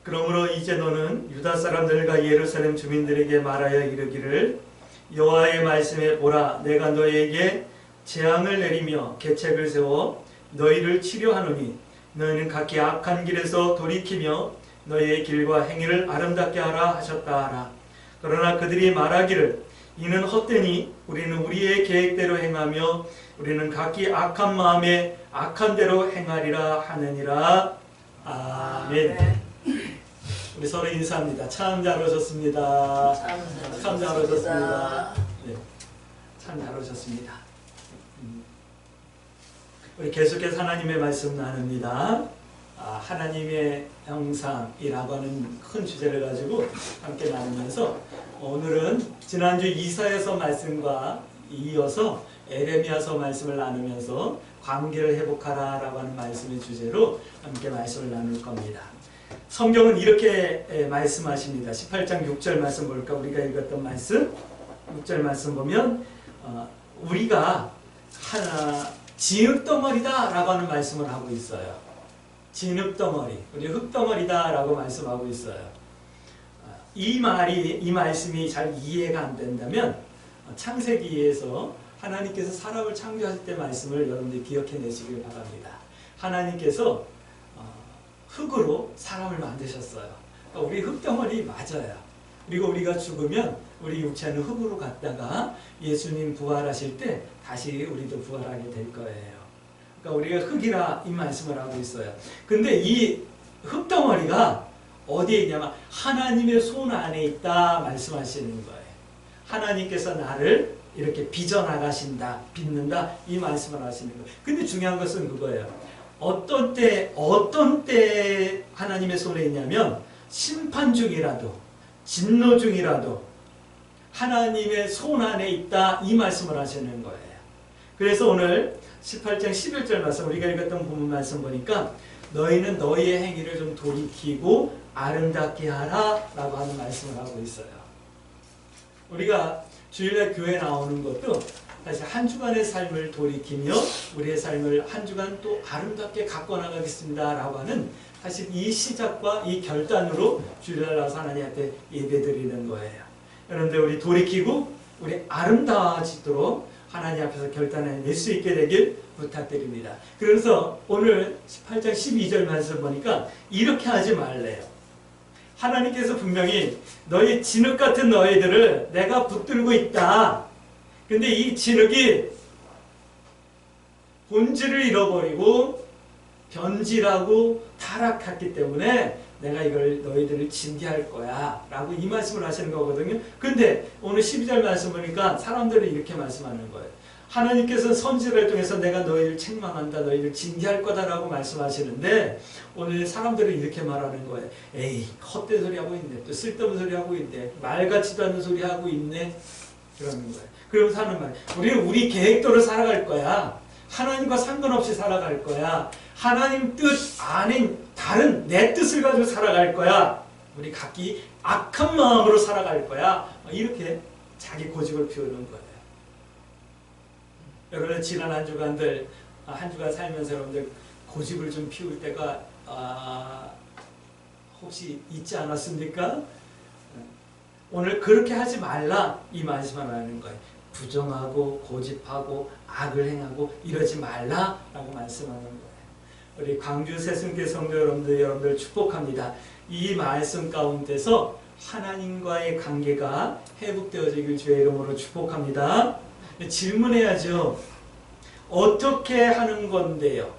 그러므로 이제 너는 유다 사람들과 예루살렘 주민들에게 말하여 이르기를 여호와의 말씀에 보라 내가 너희에게 재앙을 내리며 계책을 세워 너희를 치료하노니 너희는 각기 악한 길에서 돌이키며 너희의 길과 행위를 아름답게 하라 하셨다 하라. 그러나 그들이 말하기를 이는 헛되니 우리는 우리의 계획대로 행하며 우리는 각기 악한 마음에 악한 대로 행하리라 하느니라. 아멘. 우리 서로 인사합니다. 참 잘 오셨습니다. 참 잘 오셨습니다. 네, 참 잘 오셨습니다. 우리 계속해서 하나님의 말씀 나눕니다. 하나님의 형상이라고 하는 큰 주제를 가지고 함께 나누면서 오늘은 지난주 이사야서 말씀과 이어서 에레미야서 말씀을 나누면서 관계를 회복하라 라고 하는 말씀의 주제로 함께 말씀을 나눌 겁니다. 성경은 이렇게 말씀하십니다. 18장 6절 말씀 볼까? 우리가 읽었던 말씀 6절 말씀 보면 우리가 진흙덩어리다 라고 하는 말씀을 하고 있어요. 진흙덩어리, 우리 흙덩어리다 라고 말씀하고 있어요. 이 말씀이 잘 이해가 안 된다면 창세기에서 하나님께서 사람을 창조하실 때 말씀을 여러분들이 기억해내시길 바랍니다. 하나님께서 흙으로 사람을 만드셨어요. 그러니까 우리 흙덩어리 맞아요. 그리고 우리가 죽으면 우리 육체는 흙으로 갔다가 예수님 부활하실 때 다시 우리도 부활하게 될 거예요. 그러니까 우리가 흙이라 이 말씀을 하고 있어요. 근데 이 흙덩어리가 어디에 있냐면 하나님의 손 안에 있다 말씀하시는 거예요. 하나님께서 나를 이렇게 빚어나가신다, 빚는다 이 말씀을 하시는 거예요. 근데 중요한 것은 그거예요. 어떤 때 하나님의 손에 있냐면 심판 중이라도 진노 중이라도 하나님의 손 안에 있다 이 말씀을 하시는 거예요. 그래서 오늘 18장 11절 말씀 우리가 읽었던 본문 말씀 보니까 너희는 너희의 행위를 좀 돌이키고 아름답게 하라 라고 하는 말씀을 하고 있어요. 우리가 주일날 교회 나오는 것도 사실 한 주간의 삶을 돌이키며 우리의 삶을 한 주간 또 아름답게 갖고 나가겠습니다 라고 하는 사실 이 시작과 이 결단으로 주일날 나와서 하나님한테 예배드리는 거예요. 여러분들 우리 돌이키고 우리 아름다워지도록 하나님 앞에서 결단을 낼 수 있게 되길 부탁드립니다. 그래서 오늘 18장 12절 말씀 보니까 이렇게 하지 말래요. 하나님께서 분명히 너희 진흙 같은 너희들을 내가 붙들고 있다. 근데 이 진흙이 본질을 잃어버리고 변질하고 타락했기 때문에 내가 이걸 너희들을 징계할 거야 라고 이 말씀을 하시는 거거든요. 근데 오늘 12절 말씀 보니까 사람들은 이렇게 말씀하는 거예요. 하나님께서 선지자를 통해서 내가 너희를 책망한다, 너희를 징계할 거다라고 말씀하시는데 오늘 사람들은 이렇게 말하는 거예요. 에이, 헛된 소리 하고 있네. 또 쓸데없는 소리 하고 있네. 말 같지도 않은 소리 하고 있네. 그러는 거예요. 그러면서 하는 말, 우리는 우리 계획대로 살아갈 거야. 하나님과 상관없이 살아갈 거야. 하나님 뜻 아닌 다른 내 뜻을 가지고 살아갈 거야. 우리 각기 악한 마음으로 살아갈 거야. 이렇게 자기 고집을 피우는 거예요. 여러분 지난 한 주간들 한 주간 살면서 여러분들 고집을 좀 피울 때가 혹시 있지 않았습니까? 오늘 그렇게 하지 말라 이 말씀을 하는 거예요. 부정하고 고집하고 악을 행하고 이러지 말라라고 말씀하는 거예요. 우리 광주 새순교 성도 여러분들 축복합니다. 이 말씀 가운데서 하나님과의 관계가 회복되어지길 주의 이름으로 축복합니다. 질문해야죠. 어떻게 하는 건데요?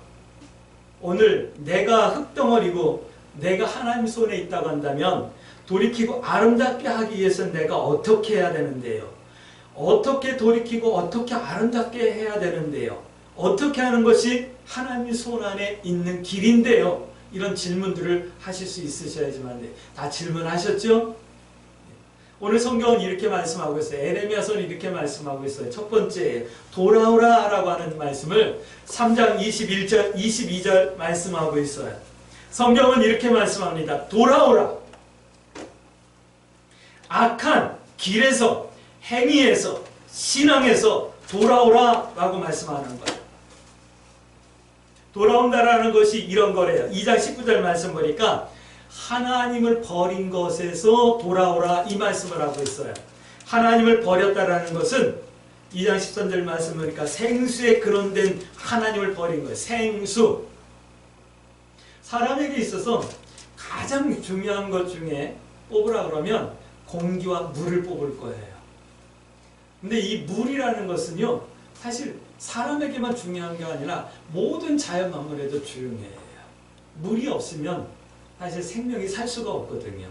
오늘 내가 흙덩어리고 내가 하나님 손에 있다고 한다면 돌이키고 아름답게 하기 위해서는 내가 어떻게 해야 되는데요? 어떻게 돌이키고 어떻게 아름답게 해야 되는데요? 어떻게 하는 것이 하나님 손 안에 있는 길인데요? 이런 질문들을 하실 수 있으셔야지만 다 질문하셨죠? 오늘 성경은 이렇게 말씀하고 있어요. 에레미야서는 이렇게 말씀하고 있어요. 첫 번째, 돌아오라 라고 하는 말씀을 3장 21절, 22절 말씀하고 있어요. 성경은 이렇게 말씀합니다. 돌아오라. 악한 길에서, 행위에서, 신앙에서 돌아오라 라고 말씀하는 거예요. 돌아온다라는 것이 이런 거래요. 2장 19절 말씀 보니까 하나님을 버린 것에서 돌아오라 이 말씀을 하고 있어요. 하나님을 버렸다라는 것은 2장 13절 말씀 보니까 생수에 근원된 하나님을 버린 거예요. 생수. 사람에게 있어서 가장 중요한 것 중에 뽑으라 그러면 공기와 물을 뽑을 거예요. 근데 이 물이라는 것은요, 사실 사람에게만 중요한 게 아니라 모든 자연 만물에도 중요해요. 물이 없으면 사실 생명이 살 수가 없거든요.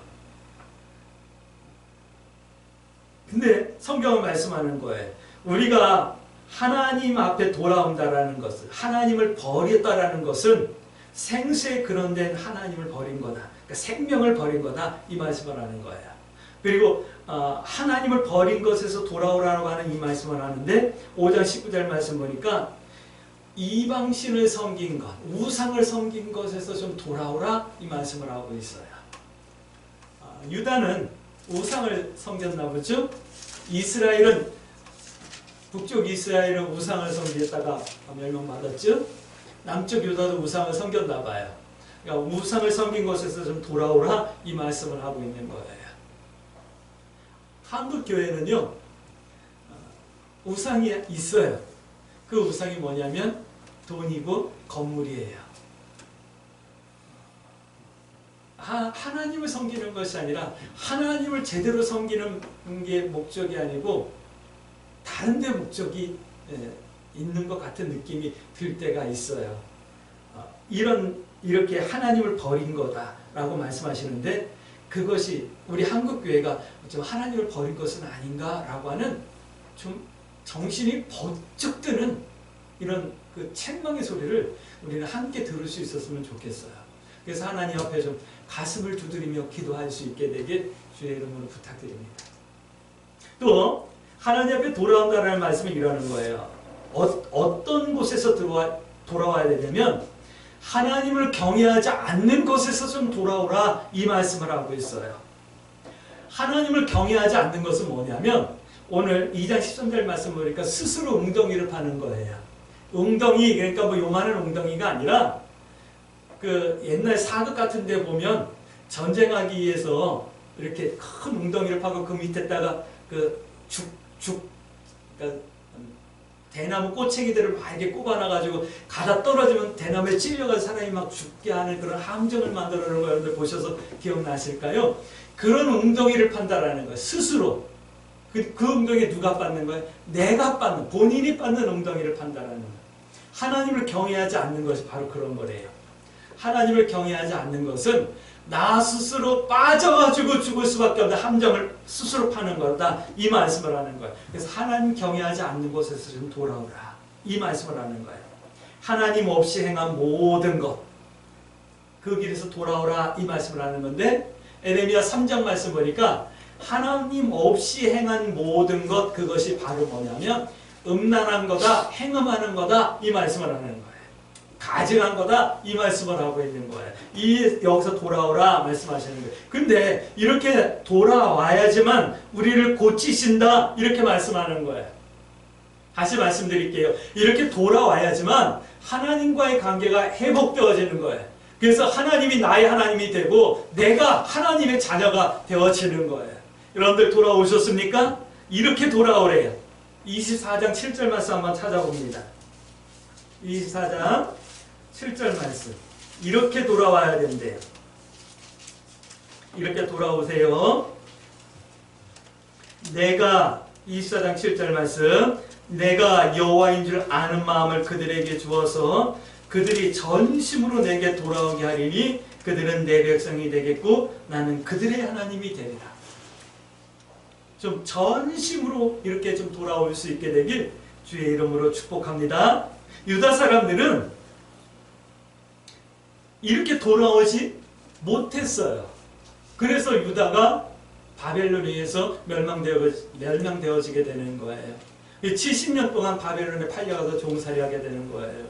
근데 성경은 말씀하는 거예요. 우리가 하나님 앞에 돌아온다라는 것은, 하나님을 버렸다라는 것은 생수에 근원된 하나님을 버린 거다. 그러니까 생명을 버린 거다. 이 말씀을 하는 거예요. 그리고 하나님을 버린 것에서 돌아오라고 하는 이 말씀을 하는데 5장 19절 말씀 보니까 이방신을 섬긴 것, 우상을 섬긴 것에서 좀 돌아오라 이 말씀을 하고 있어요. 유다는 우상을 섬겼나 보죠. 이스라엘은, 북쪽 이스라엘은 우상을 섬겼다가 멸망받았죠. 남쪽 유다도 우상을 섬겼나 봐요. 그러니까 우상을 섬긴 것에서 좀 돌아오라 이 말씀을 하고 있는 거예요. 한국 교회는요, 우상이 있어요. 그 우상이 뭐냐면 돈이고 건물이에요. 하나님을 섬기는 것이 아니라 하나님을 제대로 섬기는 게 목적이 아니고 다른 데 목적이 있는 것 같은 느낌이 들 때가 있어요. 이렇게 하나님을 버린 거다라고 말씀하시는데 그것이 우리 한국교회가 좀 하나님을 버린 것은 아닌가라고 하는 좀 정신이 번쩍 드는 이런 그 책망의 소리를 우리는 함께 들을 수 있었으면 좋겠어요. 그래서 하나님 앞에 좀 가슴을 두드리며 기도할 수 있게 되길 주의 이름으로 부탁드립니다. 또 하나님 앞에 돌아온다라는 말씀이 이러는 거예요. 어떤 곳에서 돌아와야 되냐면 하나님을 경외하지 않는 것에서 좀 돌아오라 이 말씀을 하고 있어요. 하나님을 경외하지 않는 것은 뭐냐면 오늘 2장 13절 말씀 보니까 스스로 웅덩이를 파는 거예요. 웅덩이, 그러니까 뭐 요만한 웅덩이가 아니라 그 옛날 사극 같은 데 보면 전쟁하기 위해서 이렇게 큰 웅덩이를 파고 그 밑에다가 그 그러니까 대나무 꼬챙이들을 막 이렇게 꼽아놔가지고 가다 떨어지면 대나무에 찔려가지고 사람이 막 죽게 하는 그런 함정을 만들어 놓은 거 여러분들 보셔서 기억나실까요? 그런 웅덩이를 판다라는 거예요. 스스로. 그 웅덩이 누가 받는 거예요? 내가 받는, 본인이 받는 웅덩이를 판다라는 거예요. 하나님을 경외하지 않는 것이 바로 그런 거래요. 하나님을 경외하지 않는 것은 나 스스로 빠져가지고 죽을 수밖에 없는 함정을 스스로 파는 거다. 이 말씀을 하는 거예요. 그래서 하나님 경외하지 않는 곳에서 좀 돌아오라. 이 말씀을 하는 거예요. 하나님 없이 행한 모든 것, 그 길에서 돌아오라. 이 말씀을 하는 건데 에레미야 3장 말씀 보니까 하나님 없이 행한 모든 것, 그것이 바로 뭐냐면 음란한 거다, 행음하는 거다. 이 말씀을 하는 거예요. 가증한 거다 이 말씀을 하고 있는 거예요. 여기서 돌아오라 말씀하시는 거예요. 근데 이렇게 돌아와야지만 우리를 고치신다 이렇게 말씀하는 거예요. 다시 말씀드릴게요. 이렇게 돌아와야지만 하나님과의 관계가 회복되어지는 거예요. 그래서 하나님이 나의 하나님이 되고 내가 하나님의 자녀가 되어지는 거예요. 여러분들 돌아오셨습니까? 이렇게 돌아오래요. 24장 7절 말씀 한번 찾아봅니다. 24장 7절 말씀. 이렇게 돌아와야 된대요. 이렇게 돌아오세요. 내가 24장 7절 말씀. 내가 여호와인 줄 아는 마음을 그들에게 주어서 그들이 전심으로 내게 돌아오게 하리니 그들은 내 백성이 되겠고 나는 그들의 하나님이 되리라. 좀 전심으로 이렇게 좀 돌아올 수 있게 되길 주의 이름으로 축복합니다. 유다 사람들은 이렇게 돌아오지 못했어요. 그래서 유다가 바벨론에 의해서 멸망되어지게 되는 거예요. 70년 동안 바벨론에 팔려가서 종살이하게 되는 거예요.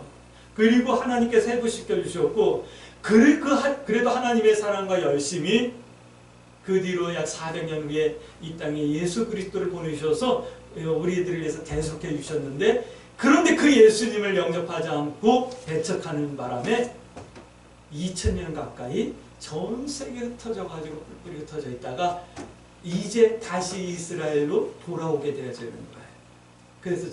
그리고 하나님께서 회복시켜 주셨고 그래도 하나님의 사랑과 열심히 그 뒤로 약 400년 후에 이 땅에 예수 그리스도를 보내주셔서 우리들을 위해서 대속해 주셨는데 그런데 그 예수님을 영접하지 않고 배척하는 바람에 2000년 가까이 전 세계에 흩어져가지고 뿔뿔이 흩어져 있다가 이제 다시 이스라엘로 돌아오게 되어지는 거예요. 그래서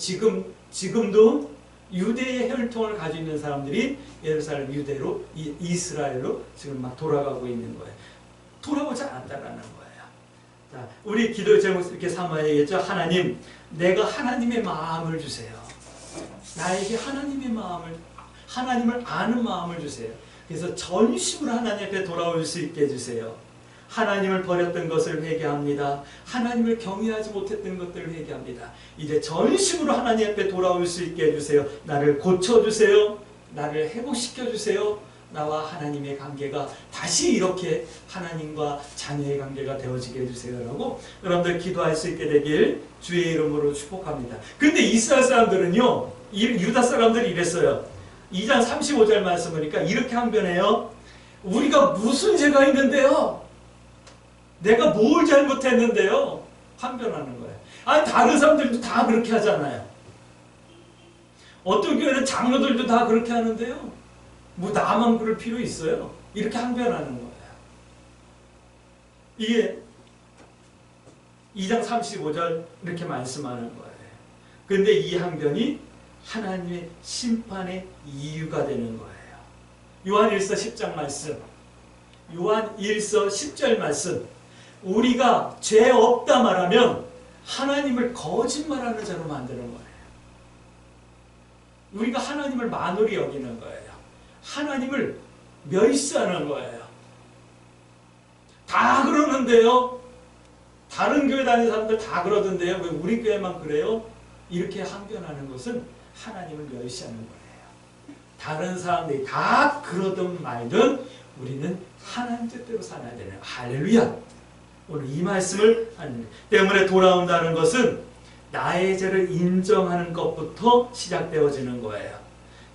지금도 유대의 혈통을 가지고 있는 사람들이 예루살렘 유대로 이스라엘로 지금 막 돌아가고 있는 거예요. 돌아오지 않았다라는 거예요. 자, 우리 기도 제목 이렇게 삼아야겠죠. 하나님, 내가 하나님의 마음을 주세요. 나에게 하나님의 마음을, 하나님을 아는 마음을 주세요. 그래서 전심으로 하나님 앞에 돌아올 수 있게 해주세요. 하나님을 버렸던 것을 회개합니다. 하나님을 경외하지 못했던 것들을 회개합니다. 이제 전심으로 하나님 앞에 돌아올 수 있게 해주세요. 나를 고쳐주세요. 나를 회복시켜주세요. 나와 하나님의 관계가 다시 이렇게 하나님과 자녀의 관계가 되어지게 해주세요. 라고 여러분들 기도할 수 있게 되길 주의 이름으로 축복합니다. 근데 이스라엘 사람들은요, 유다 사람들이 이랬어요. 2장 35절 말씀 보니까 이렇게 항변해요. 우리가 무슨 죄가 있는데요? 내가 뭘 잘못했는데요? 항변하는 거예요. 아니, 다른 사람들도 다 그렇게 하잖아요. 어떤 교회는 장로들도 다 그렇게 하는데요. 뭐 나만 그럴 필요 있어요? 이렇게 항변하는 거예요. 이게 2장 35절 이렇게 말씀하는 거예요. 그런데 이 항변이 하나님의 심판의 이유가 되는 거예요. 요한 1서 10장 말씀, 요한 1서 10절 말씀, 우리가 죄 없다 말하면 하나님을 거짓말하는 자로 만드는 거예요. 우리가 하나님을 만홀히 여기는 거예요. 하나님을 멸시하는 거예요. 다 그러는데요. 다른 교회 다니는 사람들 다 그러던데요. 왜 우리 교회만 그래요? 이렇게 항변하는 것은 하나님을 멸시하는 거예요. 다른 사람들이 다 그러든 말든 우리는 하나님 뜻대로 살아야 되는 거예요. 할렐루야. 오늘 이 말씀을 하는 때문에 돌아온다는 것은 나의 죄를 인정하는 것부터 시작되어지는 거예요.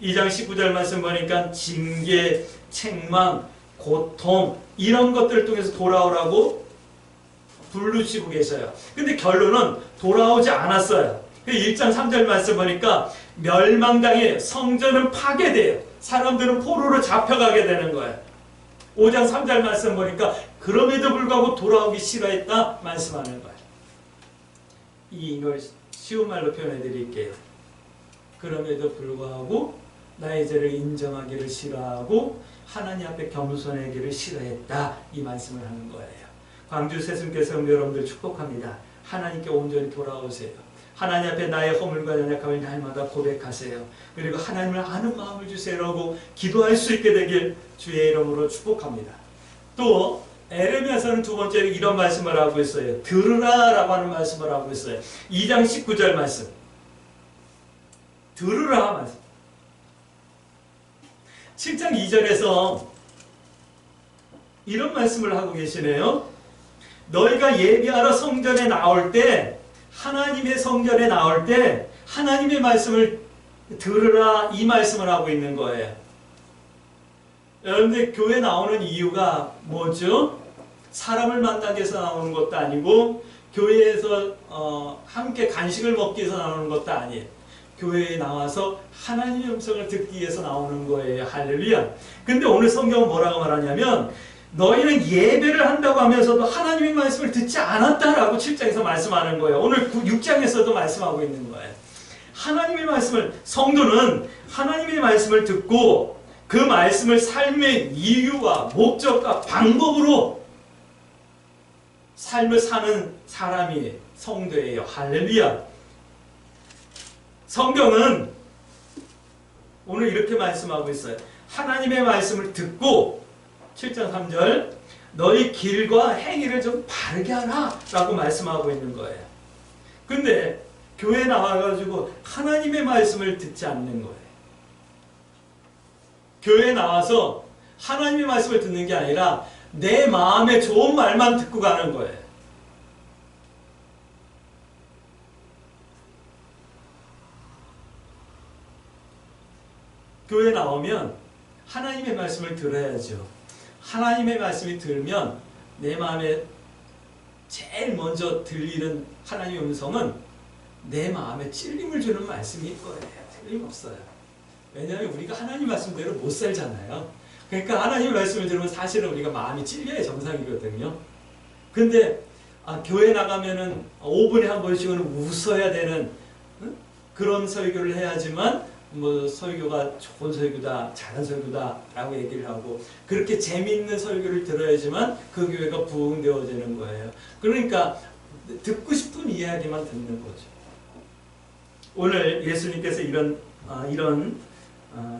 2장 19절 말씀 보니까 징계, 책망, 고통 이런 것들을 통해서 돌아오라고 부르시고 계셔요. 근데 결론은 돌아오지 않았어요. 1장 3절 말씀 보니까 멸망당해 성전은 파괴돼요. 사람들은 포로로 잡혀가게 되는 거예요. 5장 3절 말씀 보니까 그럼에도 불구하고 돌아오기 싫어했다 말씀하는 거예요. 이걸 쉬운 말로 표현해 드릴게요. 그럼에도 불구하고 나의 죄를 인정하기를 싫어하고 하나님 앞에 겸손하기를 싫어했다 이 말씀을 하는 거예요. 광주 세순교회 성도 여러분들 축복합니다. 하나님께 온전히 돌아오세요. 하나님 앞에 나의 허물과 연약함을 날마다 고백하세요. 그리고 하나님을 아는 마음을 주세요라고 기도할 수 있게 되길 주의 이름으로 축복합니다. 또 에레미야서는 두 번째로 이런 말씀을 하고 있어요. 들으라 라고 하는 말씀을 하고 있어요. 2장 19절 말씀. 들으라 말씀. 7장 2절에서 이런 말씀을 하고 계시네요. 너희가 예배하러 성전에 나올 때, 하나님의 성전에 나올 때 하나님의 말씀을 들으라 이 말씀을 하고 있는 거예요. 여러분들 교회 나오는 이유가 뭐죠? 사람을 만나기 위해서 나오는 것도 아니고 교회에서 함께 간식을 먹기 위해서 나오는 것도 아니에요. 교회에 나와서 하나님의 음성을 듣기 위해서 나오는 거예요. 할렐루야. 근데 오늘 성경은 뭐라고 말하냐면 너희는 예배를 한다고 하면서도 하나님의 말씀을 듣지 않았다라고 7장에서 말씀하는 거예요. 오늘 6장에서도 말씀하고 있는 거예요. 하나님의 말씀을, 성도는 하나님의 말씀을 듣고 그 말씀을 삶의 이유와 목적과 방법으로 삶을 사는 사람이 성도예요. 할렐루야. 성경은 오늘 이렇게 말씀하고 있어요. 하나님의 말씀을 듣고 7장 3절 너희 길과 행위를 좀 바르게 하라 라고 말씀하고 있는 거예요. 근데 교회에 나와가지고 하나님의 말씀을 듣지 않는 거예요. 교회에 나와서 하나님의 말씀을 듣는 게 아니라 내 마음에 좋은 말만 듣고 가는 거예요. 교회에 나오면 하나님의 말씀을 들어야죠. 하나님의 말씀이 들으면 내 마음에 제일 먼저 들리는 하나님의 음성은 내 마음에 찔림을 주는 말씀일 거예요. 틀림없어요. 왜냐하면 우리가 하나님 말씀대로 못 살잖아요. 그러니까 하나님의 말씀을 들으면 사실은 우리가 마음이 찔려야 정상이거든요. 근데 교회 나가면은 5분에 한 번씩은 웃어야 되는 그런 설교를 해야지만 뭐 설교가 좋은 설교다, 잘한 설교다라고 얘기를 하고 그렇게 재미있는 설교를 들어야지만 그 교회가 부흥되어지는 거예요. 그러니까 듣고 싶은 이야기만 듣는 거죠. 오늘 예수님께서 이런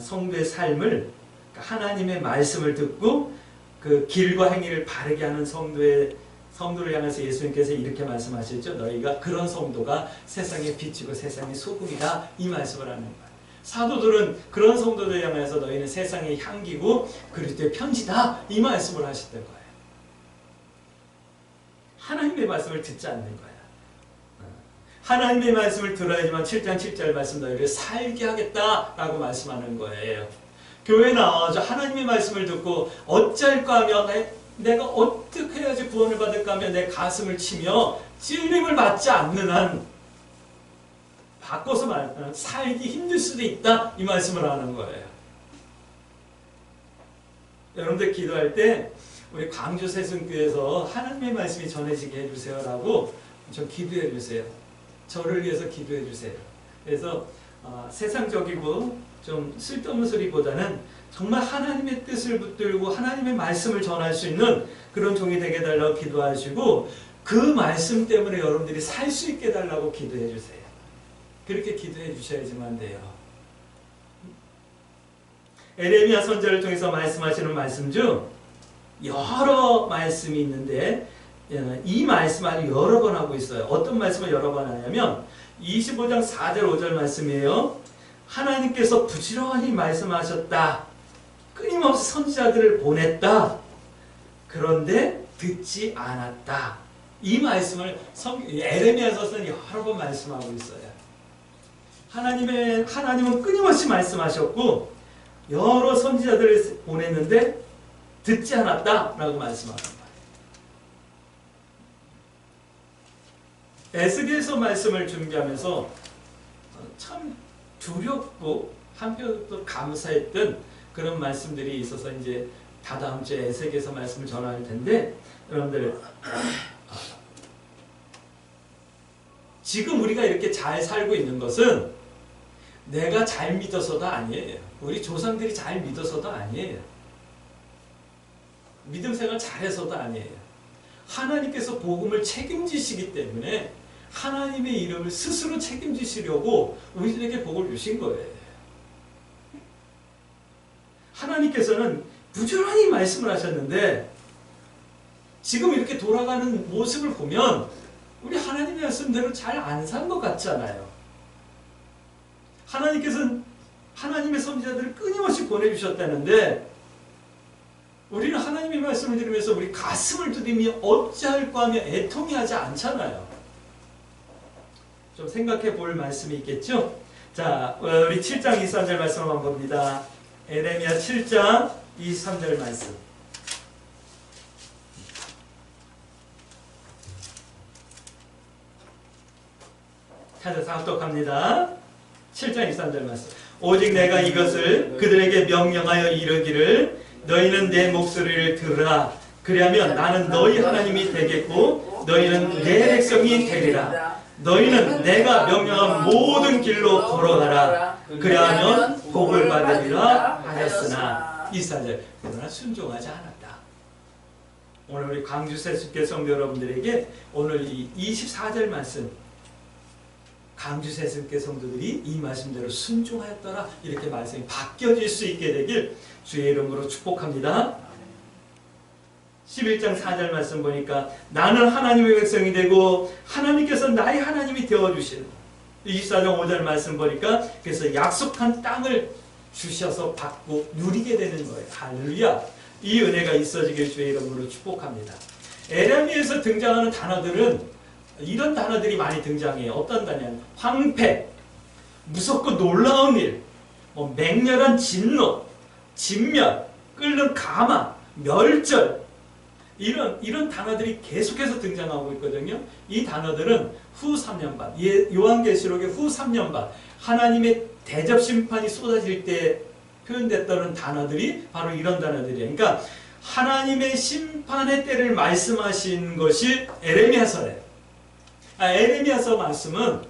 성도의 삶을 하나님의 말씀을 듣고 그 길과 행위를 바르게 하는 성도를 향해서 예수님께서 이렇게 말씀하셨죠. 너희가 그런 성도가 세상의 빛이고 세상의 소금이다. 이 말씀을 하는 거예요. 사도들은 그런 성도들 향해서 너희는 세상의 향기고 그리스도의 편지다. 이 말씀을 하셨던 거예요. 하나님의 말씀을 듣지 않는 거예요. 하나님의 말씀을 들어야지만 7장 7절 말씀 너희를 살게 하겠다라고 말씀하는 거예요. 교회 나와서 하나님의 말씀을 듣고 어쩔까 하며 내가 어떻게 해야지 구원을 받을까 하며 내 가슴을 치며 찔림을 받지 않는 한 바꿔서 말하면 살기 힘들 수도 있다 이 말씀을 하는 거예요. 여러분들 기도할 때 우리 광주 세승교회에서 하나님의 말씀이 전해지게 해주세요 라고 좀 기도해 주세요. 저를 위해서 기도해 주세요. 그래서 세상적이고 좀 쓸데없는 소리보다는 정말 하나님의 뜻을 붙들고 하나님의 말씀을 전할 수 있는 그런 종이 되게 해달라고 기도하시고 그 말씀 때문에 여러분들이 살 수 있게 해달라고 기도해 주세요. 그렇게 기도해 주셔야지만 돼요. 에레미야 선지자를 통해서 말씀하시는 말씀 중 여러 말씀이 있는데 이 말씀 아주 여러 번 하고 있어요. 어떤 말씀을 여러 번 하냐면 25장 4절 5절 말씀이에요. 하나님께서 부지런히 말씀하셨다. 끊임없이 선지자들을 보냈다. 그런데 듣지 않았다. 이 말씀을 에레미야서는 여러 번 말씀하고 있어요. 하나님은 끊임없이 말씀하셨고 여러 선지자들을 보냈는데 듣지 않았다라고 말씀하는 거예요. 에스겔서 말씀을 준비하면서 참 두렵고 한편으로 감사했던 그런 말씀들이 있어서 이제 다다음 주에 에스겔서 말씀을 전할 텐데 여러분들 지금 우리가 이렇게 잘 살고 있는 것은 내가 잘 믿어서가 아니에요. 우리 조상들이 잘 믿어서도 아니에요. 믿음 생활 잘해서도 아니에요. 하나님께서 복음을 책임지시기 때문에 하나님의 이름을 스스로 책임지시려고 우리들에게 복을 주신 거예요. 하나님께서는 부지런히 말씀을 하셨는데 지금 이렇게 돌아가는 모습을 보면 우리 하나님의 말씀대로 잘 안 산 것 같잖아요. 하나님께서는 하나님의 선지자들을 끊임없이 보내주셨다는데 우리는 하나님의 말씀을 들으면서 우리 가슴을 두드리며 어찌할까 하며 애통이 하지 않잖아요. 좀 생각해 볼 말씀이 있겠죠? 자, 우리 7장 23절 말씀 한번 봅니다. 에레미야 7장 23절 말씀. 찾아서 합독합니다. 7장 23절 말씀. 오직 내가 이것을 그들에게 명령하여 이르기를 너희는 내 목소리를 들으라. 그리하면 나는 너희 하나님이 되겠고 너희는 내 백성이 되리라. 너희는 내가 명령한 모든 길로 걸어가라. 그리하면 복을 받으리라 하였으나 24절. 그러나 순종하지 않았다. 오늘 우리 광주 세습교 성도 여러분들에게 오늘 이 24절 말씀 광주 세습교 성도들이 이 말씀대로 순종하였더라. 이렇게 말씀이 바뀌어질 수 있게 되길 주의 이름으로 축복합니다. 11장 4절 말씀 보니까 나는 하나님의 백성이 되고 하나님께서 나의 하나님이 되어주시는 24장 5절 말씀 보니까 그래서 약속한 땅을 주셔서 받고 누리게 되는 거예요. 할렐루야. 이 은혜가 있어지길 주의 이름으로 축복합니다. 에레미야에서 등장하는 단어들은 이런 단어들이 많이 등장해요. 어떤 단어냐면 황폐, 무섭고 놀라운 일, 맹렬한 진노, 진멸, 끓는 가마, 멸절 이런 단어들이 계속해서 등장하고 있거든요. 이 단어들은 후 3년 반, 요한계시록의 후 3년 반 하나님의 대접 심판이 쏟아질 때 표현됐다는 단어들이 바로 이런 단어들이에요. 그러니까 하나님의 심판의 때를 말씀하신 것이 에레미야서예요. 에레미야서 말씀은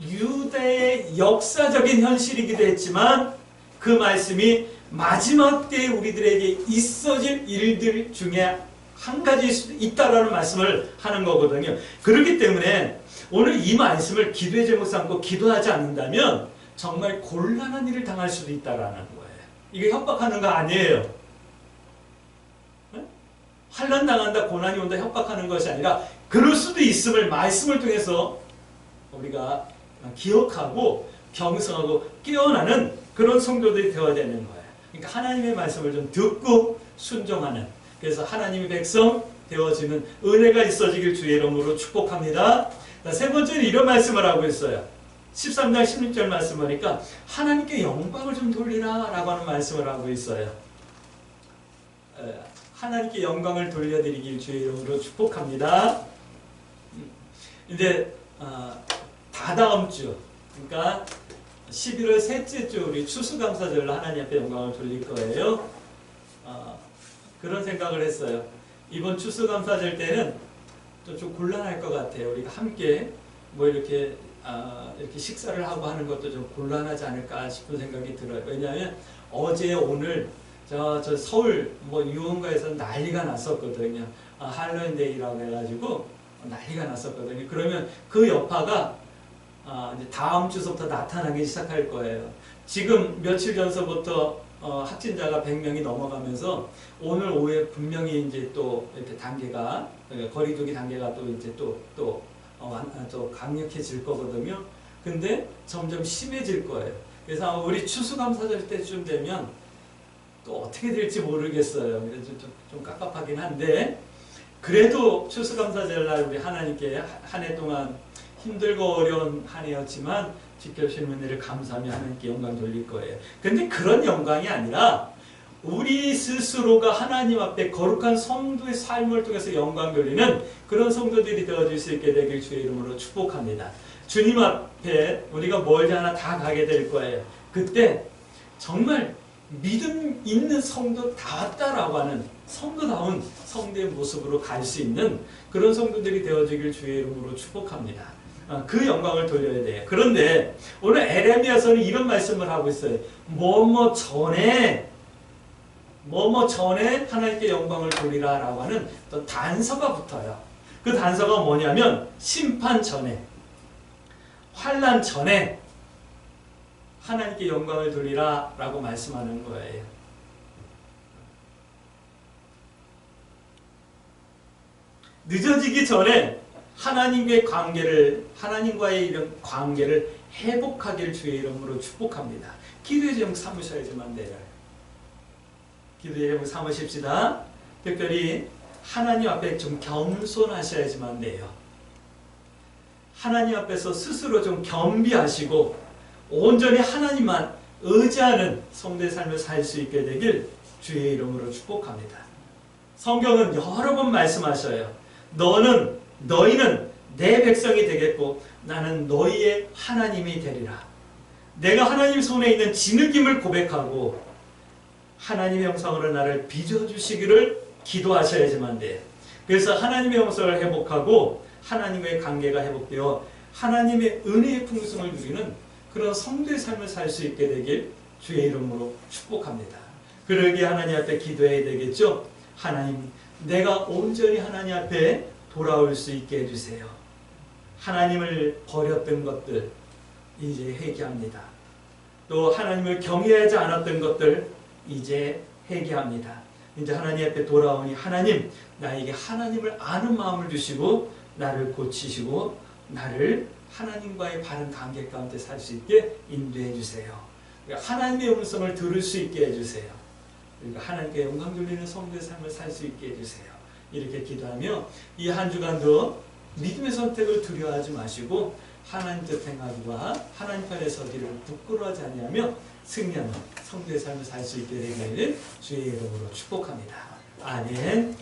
유대의 역사적인 현실이기도 했지만 그 말씀이 마지막 때에 우리들에게 있어질 일들 중에 한 가지일 수도 있다라는 말씀을 하는 거거든요. 그렇기 때문에 오늘 이 말씀을 기도의 제목 삼고 기도하지 않는다면 정말 곤란한 일을 당할 수도 있다라는 거예요. 이게 협박하는 거 아니에요. 환난 당한다, 고난이 온다, 협박하는 것이 아니라 그럴 수도 있음을 말씀을 통해서 우리가 기억하고 경성하고 깨어나는 그런 성도들이 되어야 되는 거예요. 그러니까 하나님의 말씀을 좀 듣고 순종하는, 그래서 하나님의 백성 되어지는 은혜가 있어지길 주의 이름으로 축복합니다. 세 번째는 이런 말씀을 하고 있어요. 13장 16절 말씀 보니까 하나님께 영광을 좀 돌리라 라고 하는 말씀을 하고 있어요. 하나님께 영광을 돌려드리길 주의 이름으로 축복합니다. 이제 다다음 주, 그러니까 11월 셋째 주 우리 추수감사절로 하나님 앞에 영광을 돌릴 거예요. 그런 생각을 했어요. 이번 추수감사절 때는 좀 곤란할 것 같아요. 우리가 함께 뭐 이렇게 식사를 하고 하는 것도 좀 곤란하지 않을까 싶은 생각이 들어요. 왜냐하면 어제 오늘 저 서울 뭐 유흥가에서 난리가 났었거든요. 할로윈데이라고 해가지고 난리가 났었거든요. 그러면 그 여파가 이제 다음 주서부터 나타나기 시작할 거예요. 지금 며칠 전서부터 확진자가 100명이 넘어가면서 오늘 오후에 분명히 이제 또 이렇게 단계가, 그러니까 거리두기 단계가 또 이제 또 강력해질 거거든요. 근데 점점 심해질 거예요. 그래서 우리 추수감사절 때쯤 되면 또 어떻게 될지 모르겠어요. 그래서 좀 깝깝하긴 한데, 그래도 추수감사절날 우리 하나님께 한 해 동안 힘들고 어려운 한 해였지만 지켜주신 은혜를 감사하며 하나님께 영광 돌릴 거예요. 근데 그런 영광이 아니라 우리 스스로가 하나님 앞에 거룩한 성도의 삶을 통해서 영광 돌리는 그런 성도들이 되어줄 수 있게 되길 주의 이름으로 축복합니다. 주님 앞에 우리가 멀지 않아 다 가게 될 거예요. 그때 정말 믿음 있는 성도다웠다라고 하는 성도다운 성도의 모습으로 갈 수 있는 그런 성도들이 되어주길 주의 이름으로 축복합니다. 그 영광을 돌려야 돼요. 그런데 오늘 에레미야서는 이런 말씀을 하고 있어요. 뭐뭐 전에 하나님께 영광을 돌리라 라고 하는 또 단서가 붙어요. 그 단서가 뭐냐면 심판 전에, 환난 전에 하나님께 영광을 돌리라 라고 말씀하는 거예요. 늦어지기 전에 하나님과의 이런 관계를 회복하기를 주의 이름으로 축복합니다. 기도의 제목 삼으셔야지만 돼요. 기도의 제목 삼으십시다. 특별히 하나님 앞에 좀 겸손하셔야지만 돼요. 하나님 앞에서 스스로 좀 겸비하시고 온전히 하나님만 의지하는 성도의 삶을 살 수 있게 되길 주의 이름으로 축복합니다. 성경은 여러 번 말씀하셔요. 너희는 내 백성이 되겠고 나는 너희의 하나님이 되리라. 내가 하나님 손에 있는 진흙임을 고백하고 하나님의 형상으로 나를 빚어주시기를 기도하셔야지만 돼. 그래서 하나님의 형상을 회복하고 하나님의 관계가 회복되어 하나님의 은혜의 풍성을 누리는 그런 성도의 삶을 살 수 있게 되길 주의 이름으로 축복합니다. 그러기에 하나님 앞에 기도해야 되겠죠. 하나님, 내가 온전히 하나님 앞에 돌아올 수 있게 해주세요. 하나님을 버렸던 것들 이제 회개합니다. 또 하나님을 경외하지 않았던 것들 이제 회개합니다. 이제 하나님 앞에 돌아오니 하나님, 나에게 하나님을 아는 마음을 주시고 나를 고치시고 나를 하나님과의 바른 관계 가운데 살 수 있게 인도해 주세요. 하나님의 음성을 들을 수 있게 해주세요. 그러니까 하나님께 영광 돌리는 성도의 삶을 살 수 있게 해주세요. 이렇게 기도하며 이 한 주간도 믿음의 선택을 두려워하지 마시고 하나님 뜻 행하기와 하나님 편에 서기를 부끄러워하지 아니하며 승리하는 성도의 삶을 살 수 있게 되기를 주의 이름으로 축복합니다. 아멘.